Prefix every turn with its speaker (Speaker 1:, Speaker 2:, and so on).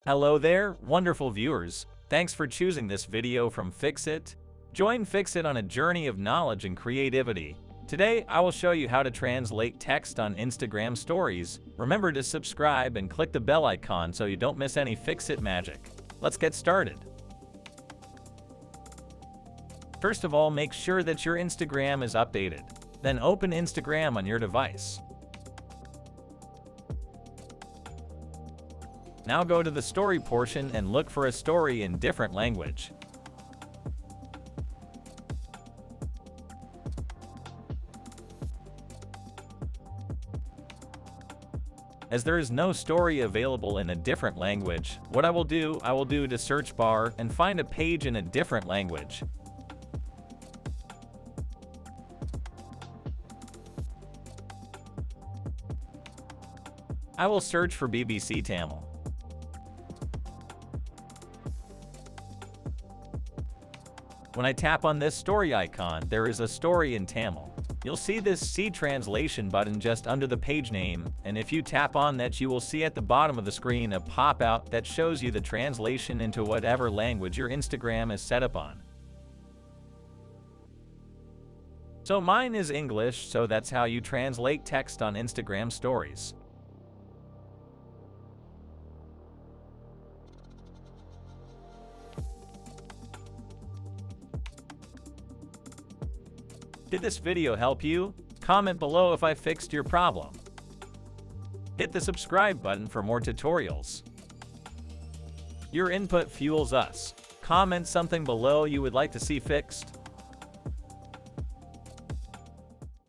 Speaker 1: Hello there, wonderful viewers. Thanks for choosing this video from Fixit. Join Fixit on a journey of knowledge and creativity. Today, I will show you how to translate text on Instagram stories. Remember to subscribe and click the bell icon so you don't miss any Fixit magic. Let's get started. First of all, make sure that your Instagram is updated. Then open Instagram on your device. Now go to the story portion and look for a story in different language. As there is no story available in a different language, what I will do to search bar and find a page in a different language. I will search for BBC Tamil. When I tap on this story icon, there is a story in Tamil. You'll see this See Translation button just under the page name, and if you tap on that, you will see at the bottom of the screen a pop-out that shows you the translation into whatever language your Instagram is set up on. So mine is English, so that's how you translate text on Instagram stories. Did this video help you? Comment below if I fixed your problem. Hit the subscribe button for more tutorials. Your input fuels us. Comment something below you would like to see fixed.